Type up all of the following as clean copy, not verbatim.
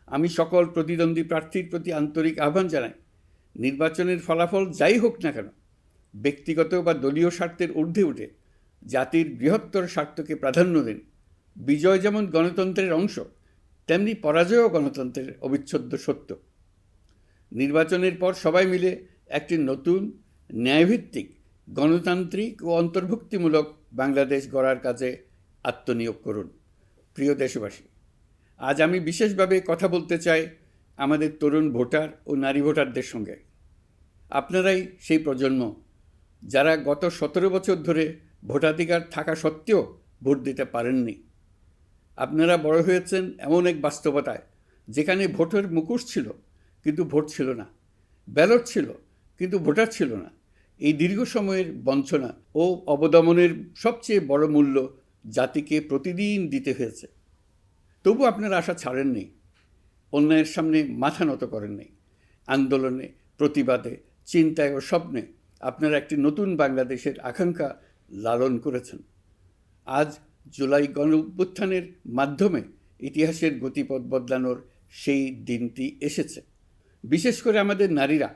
আমি সকল প্রতিদ্বন্দ্বী প্রার্থীর প্রতি আন্তরিক আহ্বান জানাই, নির্বাচনের ফলাফল যাই হোক না কেন, ব্যক্তিগত বা দলীয় স্বার্থের ঊর্ধ্বে উঠে জাতির বৃহত্তর স্বার্থকে প্রাধান্য দিন। বিজয় যেমন গণতন্ত্রের অংশ, তেমনি পরাজয়ও গণতন্ত্রের অবিচ্ছেদ্য সত্য। নির্বাচনের পর সবাই মিলে একটি নতুন, ন্যায়ভিত্তিক, গণতান্ত্রিক ও অন্তর্ভুক্তিমূলক বাংলাদেশ গড়ার কাজে আত্মনিয়োগ করুন। প্রিয় দেশবাসী, আজ আমি বিশেষভাবে কথা বলতে চাই আমাদের তরুণ ভোটার ও নারী ভোটারদের সঙ্গে। আপনারাই সেই প্রজন্ম যারা গত 17 বছর ধরে ভোটাধিকার থাকা সত্ত্বেও ভোট দিতে পারেননি। আপনারা বড় হয়েছেন এমন এক বাস্তবতায় যেখানে ভোটের মুখোশ ছিল কিন্তু ভোট ছিল না, ব্যালট ছিল কিন্তু ভোটার ছিল না। এই দীর্ঘ সময়ের বঞ্চনা ও অবদমনের সবচেয়ে বড় মূল্য জাতিকে প্রতিদিন দিতে হয়েছে। তবু আপনারা আশা ছাড়েননি, অন্যায়ের সামনে মাথা নত করেননি। আন্দোলনে, প্রতিবাদে, চিন্তায় ও স্বপ্নে আপনারা একটি নতুন বাংলাদেশের আকাঙ্ক্ষা লালন করেছেন। আজ জুলাই গণঅভ্যুত্থানের মাধ্যমে ইতিহাসের গতিপথ বদলানোর সেই দিনটি এসেছে। বিশেষ করে আমাদের নারীরা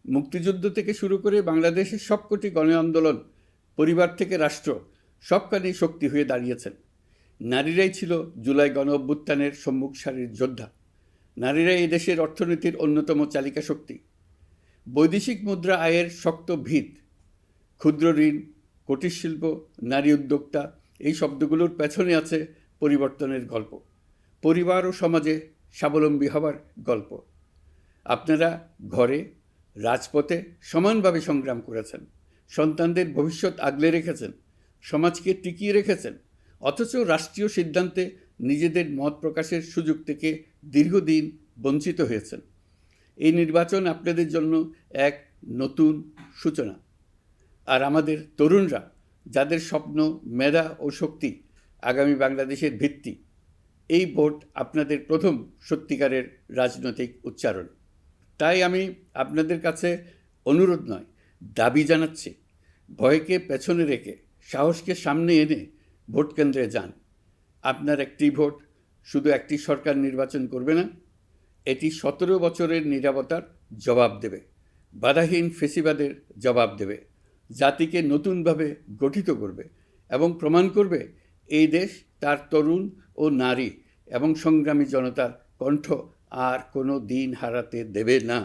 মুক্তিযুদ্ধ থেকে শুরু করে বাংলাদেশের সবকটি গণ আন্দোলন, পরিবার থেকে রাষ্ট্র, সবখানেই শক্তি হয়ে দাঁড়িয়েছেন। নারীরাই ছিল জুলাই গণঅভ্যুত্থানের সম্মুখ সারির যোদ্ধা। নারীরাই এই দেশের অর্থনীতির অন্যতম চালিকা শক্তি। বৈদেশিক মুদ্রা আয়ের শক্ত ভিত, ক্ষুদ্র ঋণ, কুটির শিল্প, নারী উদ্যোক্তা, এই শব্দগুলোর পেছনে আছে পরিবর্তনের গল্প, পরিবার ও সমাজে স্বাবলম্বী হবার গল্প। আপনারা ঘরে, রাজপথে সমানভাবে সংগ্রাম করেছেন, সন্তানদের ভবিষ্যৎ আগলে রেখেছেন, সমাজকে টিকিয়ে রেখেছেন, অথচ রাষ্ট্রীয় সিদ্ধান্তে নিজেদের মত প্রকাশের সুযোগ থেকে দীর্ঘদিন বঞ্চিত হয়েছেন। এই নির্বাচন আপনাদের জন্য এক নতুন সূচনা। আর আমাদের তরুণরা, যাদের স্বপ্ন, মেধা ও শক্তি আগামী বাংলাদেশের ভিত্তি, এই ভোট আপনাদের প্রথম সত্যিকারের রাজনৈতিক উচ্চারণ। তাই আমি আপনাদের কাছে অনুরোধ নয়, দাবি জানাচ্ছি, ভয়কে পেছনে রেখে সাহসকে সামনে এনে ভোট কেন্দ্রে যান। আপনার একটি ভোট শুধু একটি সরকার নির্বাচন করবে না, এটি 17 বছরের নীরবতার জবাব দেবে, বাধাহীন ফেসিবাদের জবাব দেবে, জাতিকে নতুনভাবে গঠিত করবে এবং প্রমাণ করবে এই দেশ তার তরুণ ও নারী এবং সংগ্রামী জনতার কণ্ঠ আর কোনো দিন হারাতে দেবে না।